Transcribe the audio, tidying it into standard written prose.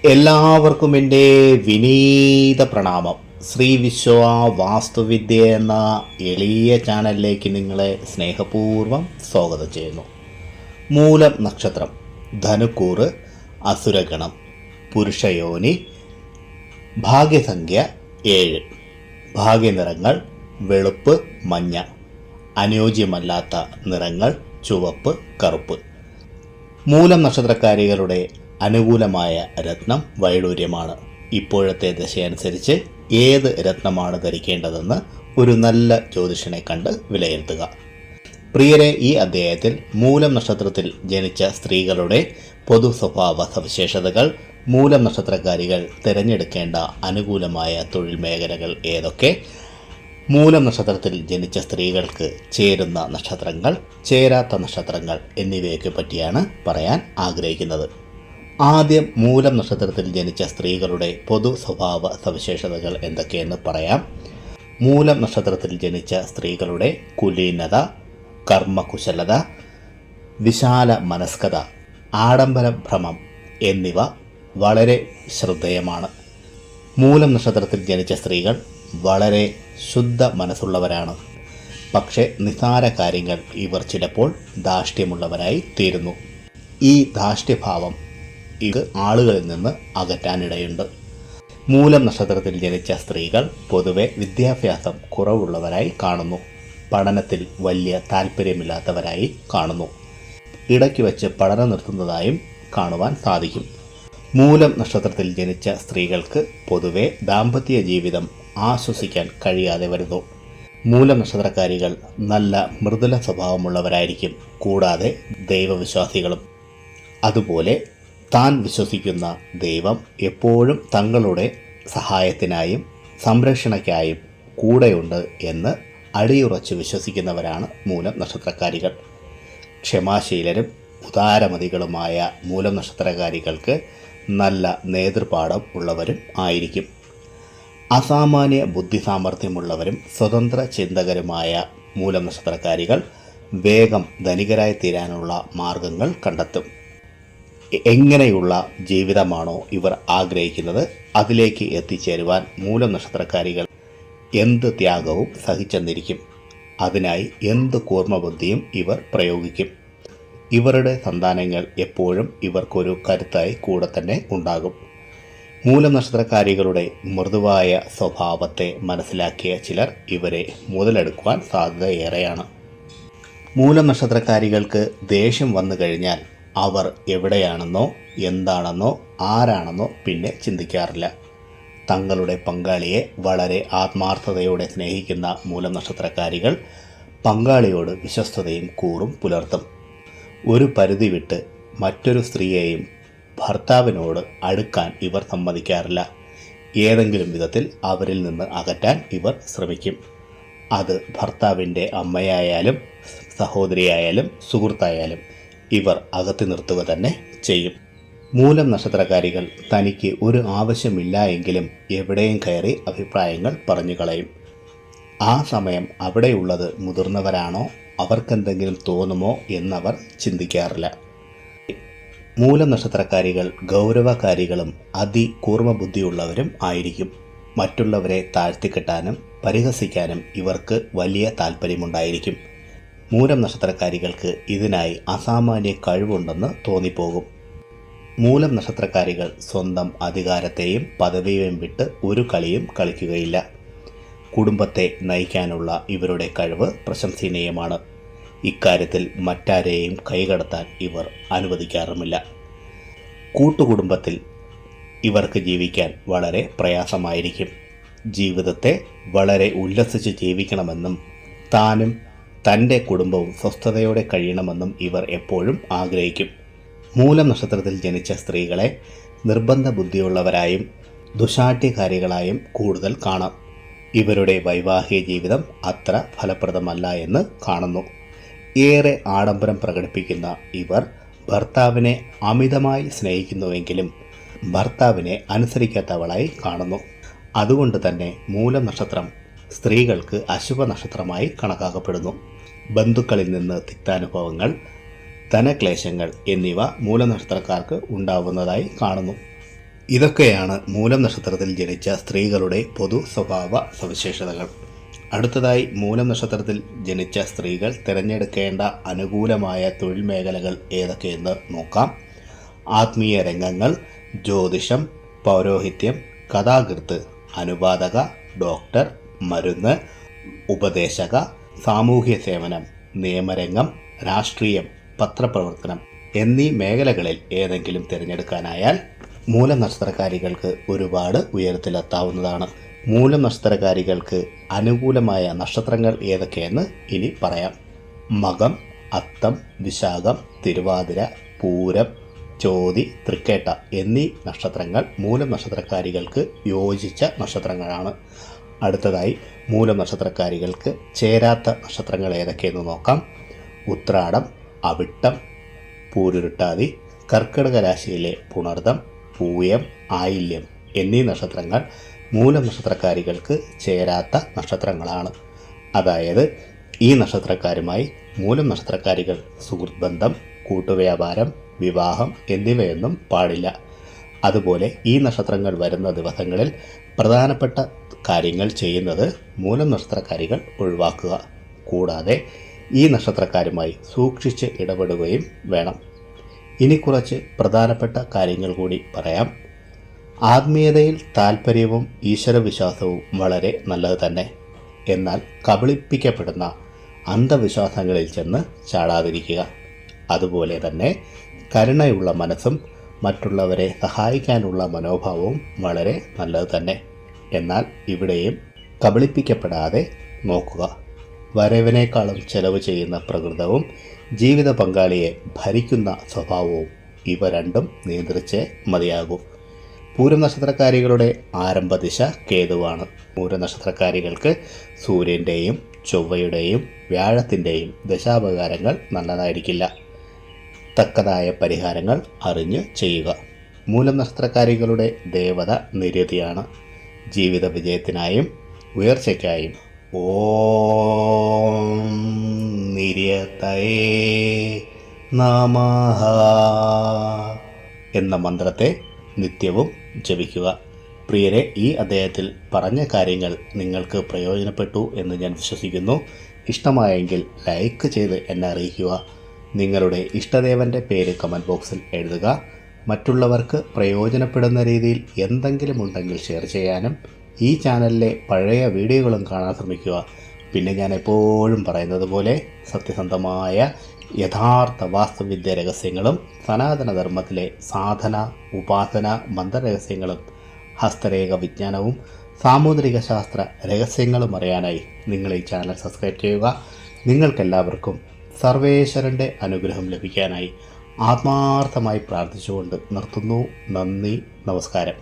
എല്ലാവർക്കും എൻ്റെ വിനീത പ്രണാമം. ശ്രീ വിശ്വ വാസ്തുവിദ്യ എന്ന എളിയ ചാനലിലേക്ക് നിങ്ങളെ സ്നേഹപൂർവ്വം സ്വാഗതം ചെയ്യുന്നു. മൂലം നക്ഷത്രം, ധനുക്കൂറ്, അസുരഗണം, പുരുഷയോനി, ഭാഗ്യസംഖ്യ 7, ഭാഗ്യനിറങ്ങൾ വെളുപ്പ്, മഞ്ഞ, അനുയോജ്യമല്ലാത്ത നിറങ്ങൾ ചുവപ്പ്, കറുപ്പ്. മൂലം നക്ഷത്രക്കാരികളുടെ അനുകൂലമായ രത്നം വൈഡൂര്യമാണ്. ഇപ്പോഴത്തെ ദശയനുസരിച്ച് ഏത് രത്നമാണ് ധരിക്കേണ്ടതെന്ന് ഒരു നല്ല ജ്യോതിഷനെ കണ്ട് വിലയിരുത്തുക. പ്രിയരെ, ഈ അധ്യായത്തിൽ മൂലം നക്ഷത്രത്തിൽ ജനിച്ച സ്ത്രീകളുടെ പൊതു സ്വഭാവ സവിശേഷതകൾ, മൂലം നക്ഷത്രക്കാരികൾ തിരഞ്ഞെടുക്കേണ്ട അനുകൂലമായ തൊഴിൽ മേഖലകൾ ഏതൊക്കെ, മൂലം നക്ഷത്രത്തിൽ ജനിച്ച സ്ത്രീകൾക്ക് ചേരുന്ന നക്ഷത്രങ്ങൾ, ചേരാത്ത നക്ഷത്രങ്ങൾ എന്നിവയൊക്കെ പറ്റിയാണ് പറയാൻ ആഗ്രഹിക്കുന്നത്. ആദ്യം മൂലം നക്ഷത്രത്തിൽ ജനിച്ച സ്ത്രീകളുടെ പൊതു സ്വഭാവ സവിശേഷതകൾ എന്തൊക്കെയെന്ന് പറയാം. മൂലം നക്ഷത്രത്തിൽ ജനിച്ച സ്ത്രീകളുടെ കുലീനത, കർമ്മകുശലത, വിശാല മനസ്കത, ആഡംബര ഭ്രമം എന്നിവ വളരെ ശ്രദ്ധേയമാണ്. മൂലം നക്ഷത്രത്തിൽ ജനിച്ച സ്ത്രീകൾ വളരെ ശുദ്ധ മനസ്സുള്ളവരാണ്. പക്ഷേ നിസ്സാര കാര്യങ്ങൾ ഇവർ ചിലപ്പോൾ ധാർഷ്ട്യമുള്ളവരായി തീരുന്നു. ഈ ധാർഷ്ട്യഭാവം ഇത് ആളുകളിൽ നിന്ന് അകറ്റാനിടയുണ്ട്. മൂലം നക്ഷത്രത്തിൽ ജനിച്ച സ്ത്രീകൾ പൊതുവെ വിദ്യാഭ്യാസം കുറവുള്ളവരായി കാണുന്നു. പഠനത്തിൽ വലിയ താല്പര്യമില്ലാത്തവരായി കാണുന്നു. ഇടയ്ക്ക് വെച്ച് പഠനം നിർത്തുന്നതായും കാണുവാൻ സാധിക്കും. മൂലം നക്ഷത്രത്തിൽ ജനിച്ച സ്ത്രീകൾക്ക് പൊതുവെ ദാമ്പത്യ ജീവിതം ആശ്വസിക്കാൻ കഴിയാതെ വരുന്നു. മൂലം നക്ഷത്രക്കാരികൾ നല്ല മൃദുല സ്വഭാവമുള്ളവരായിരിക്കും. കൂടാതെ ദൈവവിശ്വാസികളും. അതുപോലെ താൻ വിശ്വസിക്കുന്ന ദൈവം എപ്പോഴും തങ്ങളുടെ സഹായത്തിനായും സംരക്ഷണയ്ക്കായും കൂടെയുണ്ട് എന്ന് അടിയുറച്ച് വിശ്വസിക്കുന്നവരാണ് മൂലം നക്ഷത്രക്കാരികൾ. ക്ഷമാശീലരും ഉദാരമതികളുമായ മൂലം നക്ഷത്രക്കാരികൾക്ക് നല്ല നേതൃപാഠം ഉള്ളവരും ആയിരിക്കും. അസാമാന്യ ബുദ്ധിസാമർഥ്യമുള്ളവരും സ്വതന്ത്ര ചിന്തകരുമായ മൂലം നക്ഷത്രക്കാരികൾ വേഗം ധനികരായി തീരാനുള്ള മാർഗങ്ങൾ കണ്ടെത്തും. എങ്ങനെയുള്ള ജീവിതമാണോ ഇവർ ആഗ്രഹിക്കുന്നത് അതിലേക്ക് എത്തിച്ചേരുവാൻ മൂലം നക്ഷത്രക്കാരികൾ എന്ത് ത്യാഗവും സഹിച്ചെന്നിരിക്കും. അതിനായി എന്ത് കൂർമ്മബുദ്ധിയും ഇവർ പ്രയോഗിക്കും. ഇവരുടെ സന്താനങ്ങൾ എപ്പോഴും ഇവർക്കൊരു കരുത്തായി കൂടെ തന്നെ ഉണ്ടാകും. മൂലം നക്ഷത്രക്കാരികളുടെ മൃദുവായ സ്വഭാവത്തെ മനസ്സിലാക്കിയ ചിലർ ഇവരെ മുതലെടുക്കുവാൻ സാധ്യതയേറെയാണ്. മൂലം നക്ഷത്രക്കാരികൾക്ക് ദേഷ്യം വന്നു കഴിഞ്ഞാൽ അവർ എവിടെയാണെന്നോ എന്താണെന്നോ ആരാണെന്നോ പിന്നെ ചിന്തിക്കാറില്ല. തങ്ങളുടെ പങ്കാളിയെ വളരെ ആത്മാർത്ഥതയോടെ സ്നേഹിക്കുന്ന മൂലം നക്ഷത്രക്കാരികൾ പങ്കാളിയോട് വിശ്വസ്തതയും കൂറും പുലർത്തും. ഒരു പരിധി വിട്ട് മറ്റൊരു സ്ത്രീയെയും ഭർത്താവിനോട് അടുക്കാൻ ഇവർ സമ്മതിക്കാറില്ല. ഏതെങ്കിലും വിധത്തിൽ അവരിൽ നിന്ന് അകറ്റാൻ ഇവർ ശ്രമിക്കും. അത് ഭർത്താവിൻ്റെ അമ്മയായാലും സഹോദരിയായാലും സുഹൃത്തായാലും ഇവർ അകറ്റി നിർത്തുക തന്നെ ചെയ്യും. മൂലം നക്ഷത്രക്കാരികൾ തനിക്ക് ഒരു ആവശ്യമില്ല എങ്കിലും എവിടെയും കയറി അഭിപ്രായങ്ങൾ പറഞ്ഞു കളയും. ആ സമയം അവിടെയുള്ളത് മുതിർന്നവരാണോ, അവർക്കെന്തെങ്കിലും തോന്നുമോ എന്നവർ ചിന്തിക്കാറില്ല. മൂലം നക്ഷത്രക്കാരികൾ ഗൗരവകാരികളും അതികൂർമ്മബുദ്ധിയുള്ളവരും ആയിരിക്കും. മറ്റുള്ളവരെ താഴ്ത്തിക്കെട്ടാനും പരിഹസിക്കാനും ഇവർക്ക് വലിയ താല്പര്യമുണ്ടായിരിക്കും. മൂലം നക്ഷത്രക്കാരികൾക്ക് ഇതിനായി അസാമാന്യ കഴിവുണ്ടെന്ന് തോന്നിപ്പോകും. മൂലം നക്ഷത്രക്കാരികൾ സ്വന്തം അധികാരത്തെയും പദവിയെയും വിട്ട് ഒരു കളിയും കളിക്കുകയില്ല. കുടുംബത്തെ നയിക്കാനുള്ള ഇവരുടെ കഴിവ് പ്രശംസനീയമാണ്. ഇക്കാര്യത്തിൽ മറ്റാരെയും കൈകടത്താൻ ഇവർ അനുവദിക്കാറുമില്ല. കൂട്ടുകുടുംബത്തിൽ ഇവർക്ക് ജീവിക്കാൻ വളരെ പ്രയാസമായിരിക്കും. ജീവിതത്തെ വളരെ ഉല്ലസിച്ച് ജീവിക്കണമെന്നും താനും തൻ്റെ കുടുംബവും സ്വസ്ഥതയോടെ കഴിയണമെന്നും ഇവർ എപ്പോഴും ആഗ്രഹിക്കും. മൂലം നക്ഷത്രത്തിൽ ജനിച്ച സ്ത്രീകളെ നിർബന്ധ ബുദ്ധിയുള്ളവരായും ദുശാഠ്യകാരികളായും കൂടുതൽ കാണാം. ഇവരുടെ വൈവാഹിക ജീവിതം അത്ര ഫലപ്രദമല്ല എന്ന് കാണുന്നു. ഏറെ ആഡംബരം പ്രകടിപ്പിക്കുന്ന ഇവർ ഭർത്താവിനെ അമിതമായി സ്നേഹിക്കുന്നുവെങ്കിലും ഭർത്താവിനെ അനുസരിക്കാത്തവളായി കാണുന്നു. അതുകൊണ്ട് തന്നെ മൂലം നക്ഷത്രം സ്ത്രീകൾക്ക് അശുഭ നക്ഷത്രമായി കണക്കാക്കപ്പെടുന്നു. ബന്ധുക്കളിൽ നിന്ന് തിക്താനുഭവങ്ങൾ, ധനക്ലേശങ്ങൾ എന്നിവ മൂലനക്ഷത്രക്കാർക്ക് ഉണ്ടാവുന്നതായി കാണുന്നു. ഇതൊക്കെയാണ് മൂലം നക്ഷത്രത്തിൽ ജനിച്ച സ്ത്രീകളുടെ പൊതു സ്വഭാവ സവിശേഷതകൾ. അടുത്തതായി മൂലം നക്ഷത്രത്തിൽ ജനിച്ച സ്ത്രീകൾ തിരഞ്ഞെടുക്കേണ്ട അനുകൂലമായ തൊഴിൽ മേഖലകൾ ഏതൊക്കെയെന്ന് നോക്കാം. ആത്മീയ രംഗങ്ങൾ, ജ്യോതിഷം, പൗരോഹിത്യം, കഥാകൃത്ത്, അനുവാദക, ഡോക്ടർ, മരുന്ന്, ഉപദേശക, സാമൂഹ്യ സേവനം, നിയമരംഗം, രാഷ്ട്രീയം, പത്രപ്രവർത്തനം എന്നീ മേഖലകളിൽ ഏതെങ്കിലും തിരഞ്ഞെടുക്കാനായാൽ മൂലം നക്ഷത്രക്കാരികൾക്ക് ഒരുപാട് ഉയരത്തിലെത്താവുന്നതാണ്. മൂലം നക്ഷത്രക്കാരികൾക്ക് അനുകൂലമായ നക്ഷത്രങ്ങൾ ഏതൊക്കെയെന്ന് ഇനി പറയാം. മകം, അത്തം, വിശാഖം, തിരുവാതിര, പൂരം, ചോതി, തൃക്കേട്ട എന്നീ നക്ഷത്രങ്ങൾ മൂലം നക്ഷത്രക്കാരികൾക്ക് യോജിച്ച നക്ഷത്രങ്ങളാണ്. അടുത്തതായി മൂലം നക്ഷത്രക്കാരികൾക്ക് ചേരാത്ത നക്ഷത്രങ്ങൾ ഏതൊക്കെയെന്ന് നോക്കാം. ഉത്രാടം, അവിട്ടം, പൂരുരുട്ടാതി, കർക്കിടക രാശിയിലെ പുണർദം, പൂയം, ആയില്യം എന്നീ നക്ഷത്രങ്ങൾ മൂലം നക്ഷത്രക്കാരികൾക്ക് ചേരാത്ത നക്ഷത്രങ്ങളാണ്. അതായത് ഈ നക്ഷത്രക്കാരുമായി മൂലം നക്ഷത്രക്കാരികൾ സുഹൃത്ത് ബന്ധം, കൂട്ടുവ്യാപാരം, വിവാഹം എന്നിവയൊന്നും പാടില്ല. അതുപോലെ ഈ നക്ഷത്രങ്ങൾ വരുന്ന ദിവസങ്ങളിൽ പ്രധാനപ്പെട്ട കാര്യങ്ങൾ ചെയ്യുന്നത് മൂലം നക്ഷത്രക്കാരികൾ ഒഴിവാക്കുക. കൂടാതെ ഈ നക്ഷത്രക്കാരുമായി സൂക്ഷിച്ച് ഇടപെടുകയും വേണം. ഇനി കുറച്ച് പ്രധാനപ്പെട്ട കാര്യങ്ങൾ കൂടി പറയാം. ആത്മീയതയിൽ താല്പര്യവും ഈശ്വരവിശ്വാസവും വളരെ നല്ലത് തന്നെ. എന്നാൽ കബളിപ്പിക്കപ്പെടുന്ന അന്ധവിശ്വാസങ്ങളിൽ ചെന്ന് ചാടാതിരിക്കുക. അതുപോലെ തന്നെ കരുണയുള്ള മനസ്സും മറ്റുള്ളവരെ സഹായിക്കാനുള്ള മനോഭാവവും വളരെ നല്ലത് തന്നെ. എന്നാൽ ഇവിടെയും കബളിപ്പിക്കപ്പെടാതെ നോക്കുക. വരവിനേക്കാളും ചെലവ് ചെയ്യുന്ന പ്രകൃതവും ജീവിത പങ്കാളിയെ ഭരിക്കുന്ന സ്വഭാവവും ഇവ രണ്ടും നിയന്ത്രിച്ചേ മതിയാകൂ. പൂരം നക്ഷത്രക്കാരികളുടെ ആരംഭ ദിശ കേതുവാണ്. പൂരം നക്ഷത്രക്കാരികൾക്ക് സൂര്യൻ്റെയും ചൊവ്വയുടെയും വ്യാഴത്തിൻ്റെയും ദശാപകാരങ്ങൾ നല്ലതായിരിക്കില്ല. തക്കതായ പരിഹാരങ്ങൾ അറിഞ്ഞ് ചെയ്യുക. മൂലം നക്ഷത്രക്കാരികളുടെ ദേവത നിര്യതിയാണ്. ജീവിത വിജയത്തിനായും ഉയർച്ചയ്ക്കായും ഓം നിര്യതയേ നമഃ എന്ന മന്ത്രത്തെ നിത്യവും ജപിക്കുക. പ്രിയരെ, ഈ അധ്യായത്തിൽ പറഞ്ഞ കാര്യങ്ങൾ നിങ്ങൾക്ക് പ്രയോജനപ്പെട്ടു എന്ന് ഞാൻ വിശ്വസിക്കുന്നു. ഇഷ്ടമായെങ്കിൽ ലൈക്ക് ചെയ്ത് എന്നെ അറിയിക്കുക. നിങ്ങളുടെ ഇഷ്ടദേവൻ്റെ പേര് കമൻറ്റ് ബോക്സിൽ എഴുതുക. മറ്റുള്ളവർക്ക് പ്രയോജനപ്പെടുന്ന രീതിയിൽ എന്തെങ്കിലും ഉണ്ടെങ്കിൽ ഷെയർ ചെയ്യാനും ഈ ചാനലിലെ പഴയ വീഡിയോകളും കാണാൻ ശ്രമിക്കുക. പിന്നെ ഞാൻ എപ്പോഴും പറയുന്നത് പോലെ സത്യസന്ധമായ യഥാർത്ഥ വാസ്തുവിദ്യ രഹസ്യങ്ങളും സനാതനധർമ്മത്തിലെ സാധന, ഉപാസന, മന്ത്രരഹസ്യങ്ങളും ഹസ്തരേഖ വിജ്ഞാനവും സാമുദ്രിക ശാസ്ത്ര രഹസ്യങ്ങളും അറിയാനായി നിങ്ങൾ ഈ ചാനൽ സബ്സ്ക്രൈബ് ചെയ്യുക. നിങ്ങൾക്കെല്ലാവർക്കും സർവേശ്വരൻ്റെ അനുഗ്രഹം ലഭിക്കാനായി ആത്മാർത്ഥമായി പ്രാർത്ഥിച്ചുകൊണ്ട് നിർത്തുന്നു. നന്ദി, നമസ്കാരം.